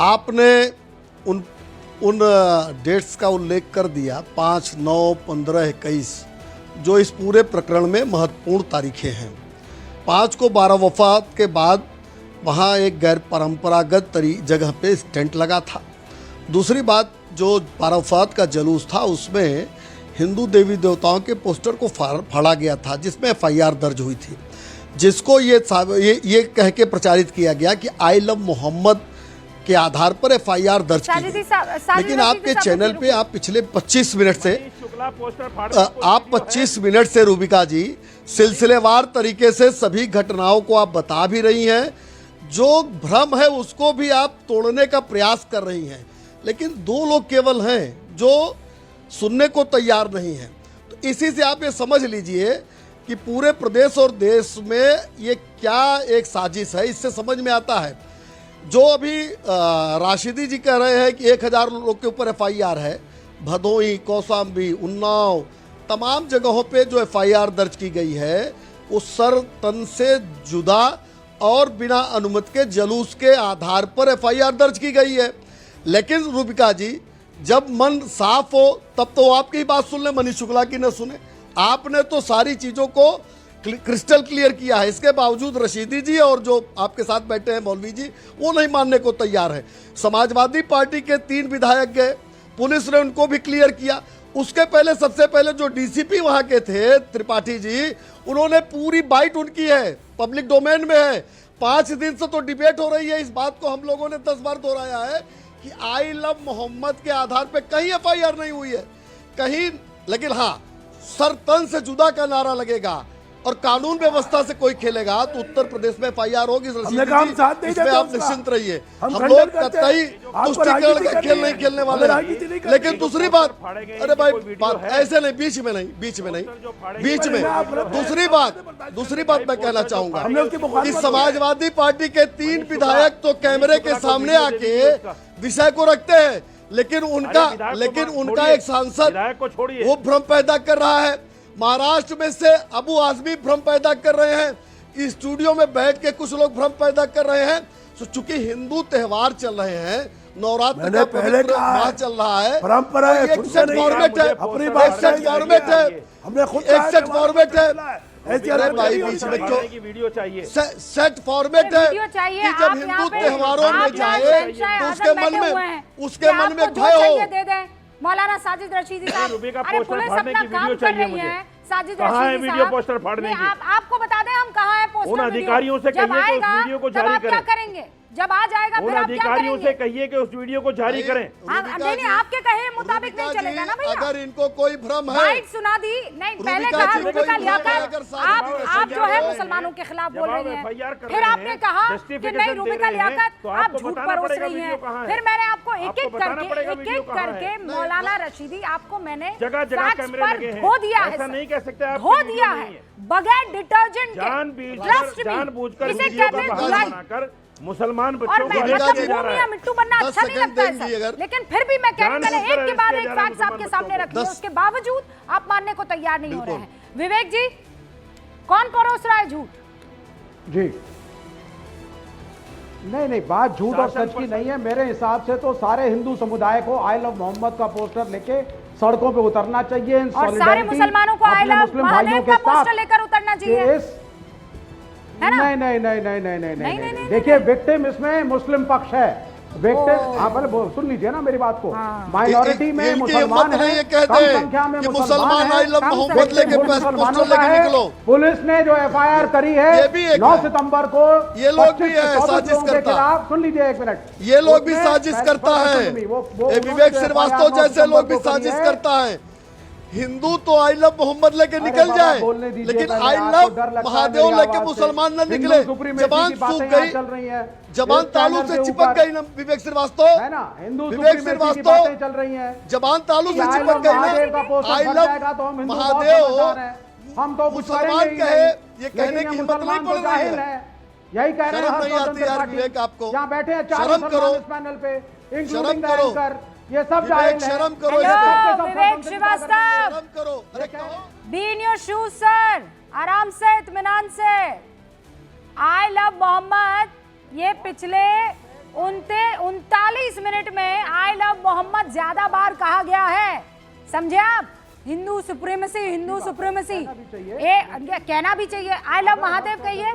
आपने उन उन डेट्स का उल्लेख कर दिया 5, 9, 15, 21 जो इस पूरे प्रकरण में महत्वपूर्ण तारीखें हैं। 5 को बारावफात के बाद वहाँ एक गैर परंपरागत जगह पे टेंट लगा था। दूसरी बात, जो बारावफात का जुलूस था उसमें हिंदू देवी देवताओं के पोस्टर को फाड़ा गया था, जिसमें FIR दर्ज हुई थी, जिसको ये कह के प्रचारित किया गया कि आई लव मोहम्मद के आधार पर FIR दर्ज की गई। लेकिन आपके चैनल पे आप पिछले 25 मिनट से रूबिका जी सिलसिलेवार तरीके से सभी घटनाओं को आप बता भी रही हैं, जो भ्रम है उसको भी आप तोड़ने का प्रयास कर रही हैं, लेकिन 2 लोग केवल हैं जो सुनने को तैयार नहीं हैं। तो इसी से आप ये समझ लीजिए कि पूरे प्रदेश और देश में ये क्या एक साजिश है। इससे समझ में आता है जो अभी राशिदी जी कह रहे हैं कि 1000 लोग के ऊपर FIR है, भदोही, कौशाम्बी, उन्नाव, तमाम जगहों पे जो FIR दर्ज की गई है वो सर तन से जुदा और बिना अनुमति के जुलूस के आधार पर FIR दर्ज की गई है। लेकिन रूबिका जी, जब मन साफ हो तब तो आपकी ही बात सुन ले, मनीष शुक्ला की न सुने। आपने तो सारी चीज़ों को क्रिस्टल क्लियर किया है, इसके बावजूद रशीदी जी और जो आपके साथ बैठे हैं मौलवी जी, वो नहीं मानने को तैयार है। समाजवादी पार्टी के 3 विधायक गए, पुलिस ने उनको भी क्लियर किया। उसके पहले सबसे पहले जो DCP वहाँ के थे त्रिपाठी जी, उन्होंने पूरी बाइट उनकी है, पब्लिक डोमेन में है। 5 दिन से तो डिबेट हो रही है, इस बात को हम लोगों ने 10 बार दोहराया है कि आई लव मोहम्मद के आधार पे कहीं FIR नहीं हुई है कहीं। लेकिन हाँ, सर तन से जुदा का नारा लगेगा और कानून व्यवस्था से कोई खेलेगा तो उत्तर प्रदेश में FIR होगी। इसमें आप निश्चिंत रहिए, हम लोग कतई तुष्टिकरण का खेल नहीं खेलने वाले हैं। लेकिन दूसरी बात, अरे भाई बात ऐसे नहीं, बीच में दूसरी बात मैं कहना चाहूंगा कि समाजवादी पार्टी के 3 विधायक तो कैमरे के सामने आके विषय को रखते हैं, लेकिन उनका एक सांसद वो भ्रम पैदा कर रहा है। महाराष्ट्र में से अबू आजमी भ्रम पैदा कर रहे हैं, स्टूडियो में बैठ के कुछ लोग भ्रम पैदा कर रहे हैं। तो चूंकि हिंदू त्योहार चल रहे हैं, नवरात्र का पवित्र माह चल रहा है, परंपरा है, एक सेट फॉर्मेट है, अरे भाई बीच में क्यों सेट फॉर्मेट है कि जब हिंदू त्योहारों में जाए तो उसके मन में भय हो। मौलाना साजिद रशीदी साहब, अरे पुलिस अपना काम कर रही है। साजिद रशीदी वीडियो पोस्टर फाड़ने की आपको बता दें हम कहाँ है पोस्टर। उन अधिकारियों से कहिए कि उस वीडियो को जारी करें। क्या करेंगे जब आ जाएगा? उन अधिकारियों से कहिए कि उस वीडियो को जारी करें। नहीं, आपके कहे मुताबिक नहीं चलेगा ना भैया। अगर इनको कोई भ्रम है, बाइट सुना दी नहीं, पहले कहा रूबिका लियाकत आप जो है मुसलमानों के खिलाफ बोल रही हैं, फिर आपने कहा कि नहीं रूबिका लियाकत आप झूठ परोस रही हैं। फिर मैंने आपको एक एक करके मौलाना रशीदी आपको मैंने धो दिया है, धो दिया है बगैर डिटर्जेंट के। इसे कहते हैं धुलाई। मुसलमान बच्चों को मिट्टू बनना अच्छा नहीं लगता है सर, लेकिन फिर भी मैं कह रही हूं, मैंने एक के बाद एक फैक्ट्स आपके सामने रख दिए, उसके बावजूद आप मानने को तैयार नहीं हो रहे हैं। विवेक जी, कौन परोस रहा है झूठ? जी नहीं, बात झूठ और सच की नहीं है। मेरे हिसाब से तो सारे हिंदू समुदाय को आई लव मोहम्मद का पोस्टर लेके सड़कों पे उतरना चाहिए, और सारे मुसलमानों को आई लव महादेव का पोस्टर लेकर उतरना चाहिए। नहीं, देखिए विक्टिम इसमें मुस्लिम पक्ष है। विक्टिम आप सुन लीजिए ना मेरी बात को। माइनॉरिटी में मुसलमान है, कम संख्या में मुसलमान है। पुलिस ने जो FIR करी है 9 सितंबर को, ये लोग भी साजिश के खिलाफ, सुन लीजिए एक मिनट, ये लोग भी साजिश करता है। विवेक श्रीवास्तव जैसे लोग भी साजिश करता है। हिंदू तो आई लव मोहम्मद लेके निकल जाए, लेकिन आई लव महादेव लेके मुसलमान न निकले। जबान सूख गई, जबान तालू से चिपक गई ना विवेक श्रीवास्तव, है ना? विवेक श्रीवास्तव चल रही है, जबान तालू से चिपक गई ना। आई लव महादेव हम तो मुसलमान कहे, ये कहने की हिम्मत नहीं पड़ रही है। यही कह रहे हैं। शर्म नहीं आती यार विवेक आपको? यहाँ बैठे हैं 4 शर्म करो, इस पैनल पे, शर्म करो, ये सब जाहिल है। शर्म करो, विवेक श्रीवास्तव, शर्म करो। अरे be in your shoes sir, आराम से, इत्मीनान से। आई लव मोहम्मद ये पिछले 39 मिनट में आई लव मोहम्मद ज्यादा बार कहा गया है, समझे आप? हिंदू सुप्रीमेसी, हिंदू सुप्रीमेसी कहना भी चाहिए। आई लव महादेव कहिए,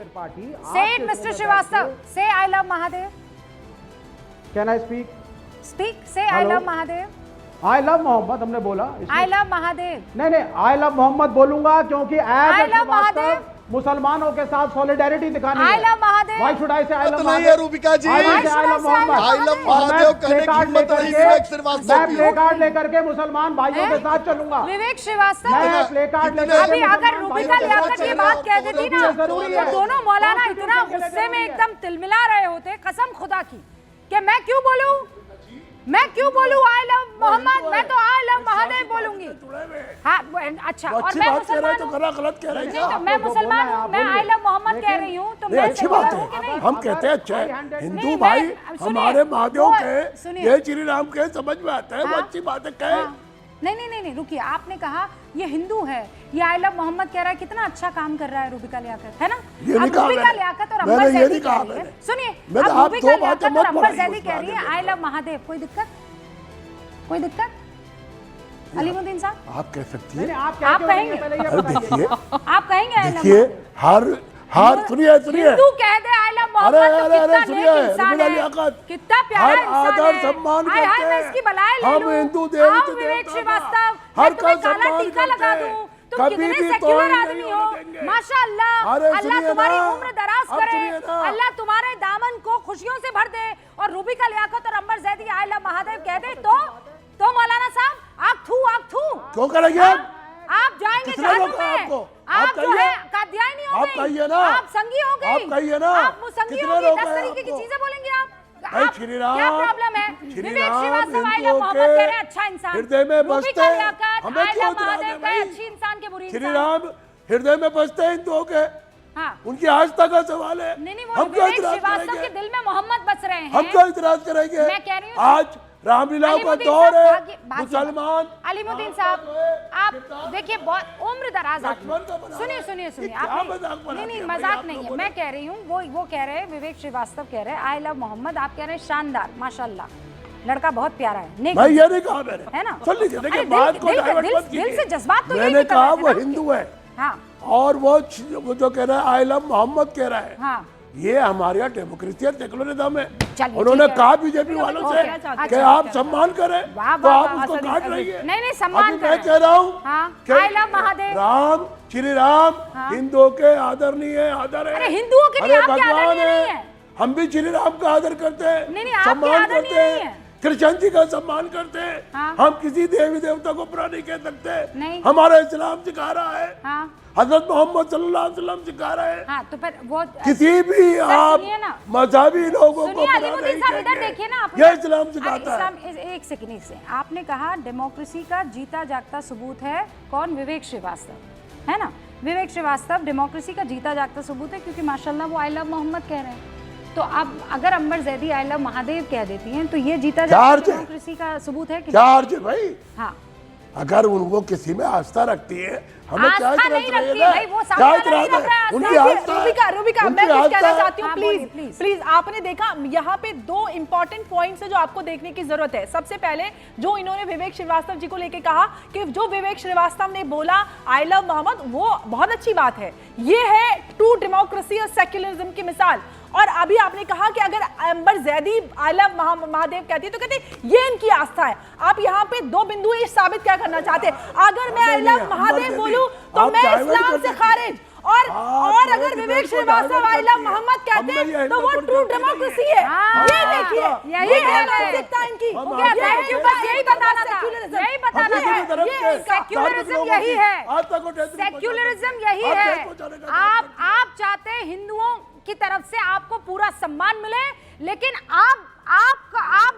से it mister Srivastava, say I love Mahadev. Can I speak? Speak, say I love Mahadev. I love Mohammad हमने बोला, आई लव महादेव नहीं आई लव मोहम्मद बोलूंगा क्योंकि आई लव महादेव मुसलमानों के साथ सॉलिडेरिटी दिखानी I love Mahadev. Why should I say I love नहीं है Rubika ji, I love Mohammad, I love Mahadev कहने की हिम्मत नहीं विवेक श्रीवास्तव मैं की। प्ले कार्ड लेकर के मुसलमान भाइयों के साथ चलूंगा। विवेक श्रीवास्तव मैं प्ले कार्ड लेकर अभी अगर रूबिका लियाकत ये बात कह देती ना तो दोनों मौलाना इतना गुस्से में एकदम तिलमिला रहे होते, कसम खुदा की, कि मैं क्यों बोलूं आई लव मोहम्मद, मैं तो आई लव महादेव बोलूंगी। हाँ अच्छा, और मैं मुसलमान हूं, गलत कह रहे नहीं तो मैं मुसलमान हूँ, मैं आई लव मोहम्मद कह रही हूँ, तो मैं अच्छी बात है। हम कहते हैं अच्छा हिंदू भाई हमारे महादेव के जय श्री राम के समझ में आता है, वो अच्छी बात है कहे। नहीं रुकिए, आपने कहा ये हिंदू है, ये आई लव मोहम्मद कह रहा है, कितना अच्छा काम कर रहा है रूबिका लियाकत, है ना? अब रूबिका लियाकत और अंबर जैदी कह रही है, सुनिए, अब रूबिका लियाकत और अंबर जैदी कह रही है आई लव महादेव, कोई दिक्कत? अलीमुद्दीन साहब आप कह सकती हैं, आप कहेंगे, देखिए आप कहेंगे आई लव देखिए हर सुनिए हिंदू कह दे आई लव मोहम्मद तो कितना सुनिए नेक इंसान है, लियाकत कितना प्यारा हर इंसान आदर है। सम्मान हाय हाय, करते मैं इसकी बलाई ले हम लूं। हिंदू देवी आओ तो विवेक देवता श्रीवास्तव, हर मैं तुम्हें का काला सम्मान टीका लगा करते दूं, हैं। तुम कभी कितने भी सेक्युलर तोड़ आदमी नहीं हो, देंगे। माशाअल्लाह। अरे अल्लाह सुनिए तुम्हारी ना, उम्र दराज अब करे, सुनिए ना। अल्लाह तुम्हारे दामन को खुशियों से भर दे, और रूबिका लियाकत और अंबर जैदी आई लव महादेव कह दे तो मौलाना साहब आग थू क्यों करेंगे? आप जाएंगे किसने जहन्नुम रोका में। आपको? आप आप जो कहिए। है कादियानी हो आप गई, कहिए ना। आप संगी हो गई, आप कहिए ना। आप मुसंगी किसने हो गई, रोका 10 है तरीके की आपको? चीजें बोलेंगे आप। भाई आप- श्री राम, क्या प्रॉब्लम है? श्री विवेक राम श्रीवास्तव आई लव हिंदुओं मोहम्मद के कह रहे हैं, अच्छा इंसान। हृदय में रूबिका बसते हैं। लियाकत हमें आई क्यों लव इतराज है महादेव भाई? कहे अच्छी इंसान के बुरी श्री इंसान। राम हृदय में बसते हैं हिंदुओं के, हाँ उनकी आस्था का सवाल है। नहीं वो हम क्यों विवेक इतराज श्रीवास्तव के करेंगे? दिल में मोहम्मद बस रहे हैं। हम क्यों इतराज करेंगे? मैं कह रही हूँ आज रामलीलाओं का अलीमुद्दीन दौर साहब, है, भाग्य- मुसलमान अलीमुद्दीन साहब आप देखिए, बहुत उम्र दराज आदमी। लक्ष्मण का बना सुनिए है। सुनिए ये क्या आप मजाक बना नहीं दिया भाई मजाक आप नहीं है, लोगों मैं कह रही हूँ वो कह रहे हैं, विवेक श्रीवास्तव कह रहे हैं आई लव मोहम्मद, आप कह रहे हैं शानदार, माशाल्लाह लड़का बहुत प्यारा है, नेक भाई ये नहीं कहा मैंने, है ना? सुन लीजिए, देखिए अरे बात को डाइवर्ट मत दिल कीजिए। से जज्बात तो यही मैंने निकल कहा रहे थे वो ना हिंदू है, हाँ और वो जो कह रहा है आई लव मोहम्मद कह रहा है, हाँ ये हमारे यहाँ डेमोक्रेसी और सेकुलरिज्म है। चलिए, उन्होंने ठीक है। कहा बीजेपी वालों से ओके, कि अच्छा, आप सम्मान करें, वाह, तो वाह, आप वाह, उसको काट रही है। नहीं सम्मान अभी मैं कह रहा हूँ हाँ कि आई लव महादेव। राम श्री राम हिंदुओं के आदरणीय आदर है। अरे हिंदुओं के लिए अरे आपके भगवान आदरणीय नहीं है। हम भी श्री राम का आदर करते हैं, नहीं, आपके सम्मान आदरणीय करते नहीं हैं, है। कृष्ण जी का सम्मान करते हैं। हाँ। हम किसी देवी देवता को बुरा नहीं कह सकते, नहीं। हमारा इस्लाम सिखा रहा है, हाँ हजरत मोहम्मद सल्लल्लाहु अलैहि वसल्लम सिखा रहे हैं। हाँ तो फिर वो किसी भी आप सुनिए ना। मजहबी लोगों को सुनिए बुरा अलीमुद्दीन नहीं साहब, इधर कहेंगे। देखिए ना आप, यह इस्लाम सिखाता है। इस्लाम एक सेकंड से आपने कहा डेमोक्रेसी का जीता जागता सबूत है कौन? विवेक श्रीवास्तव, है ना? विवेक श्रीवास्तव डेमोक्रेसी का जीता जागता सबूत है, क्योंकि माशाल्लाह वो आई लव मोहम्मद कह रहे हैं। तो अब अगर अंबर जैदी आई लव महादेव कह देती हैं तो ये जीता जागता डेमोक्रेसी का सबूत है कि चार्ज है भाई। हाँ अगर वो किसी में आस्था रखती है, हमें क्या आस्था इतराज नहीं रखती रहेगा? भाई, वो सामने क्या वाला इतराज नहीं रख रहा है है? उनकी आस्था। आस्था रूबिका उनकी मैं कुछ कहना आस्था- चाहती हूँ, हाँ, बोलिए, प्लीज प्लीज। आपने देखा यहाँ पे दो इंपॉर्टेंट पॉइंट्स है जो आपको देखने की जरूरत है। सबसे पहले जो इन्होंने विवेक श्रीवास्तव जी को लेके कहा कि जो विवेक श्रीवास्तव ने बोला आई लव मोहम्मद, वो बहुत अच्छी बात है, ये है ट्रू डेमोक्रेसी और सेक्युलरिज्म की मिसाल। और अभी आपने कहा कि अगर अंबर जैदी आई लव महादेव कहती है तो कहते ये इनकी आस्था है। आप यहाँ पे दो बिंदु ये साबित क्या करना चाहते हैं? अगर मैं आई लव महादेव बोलूं तो मैं इस्लाम से खारिज, और अगर विवेक श्रीवास्तव आई लव मोहम्मद कहते हैं तो वो ट्रू डेमोक्रेसी है। ये देखिए, यही है मानसिकता इनकी। थैंक यू, बस यही बताना था, यही बताना है। ये सेक्युलरिज्म यही है, आस्था को ठेस नहीं सेक्युलरिज्म पहुंचाने यही का। है। आप पहुंचाने का आप चाहते हैं हिंदुओं की तरफ से आपको पूरा सम्मान मिले, लेकिन आप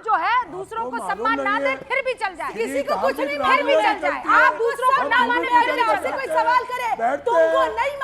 जो है दूसरों को आपको सम्मान ना मालूम दे नहीं है। फिर भी चल जाए, किसी को कुछ नहीं फिर भी चल जाए। करती है। आप दूसरों को ना माने, हम आपसे कोई सवाल करे बैठते तुमको हैं। नहीं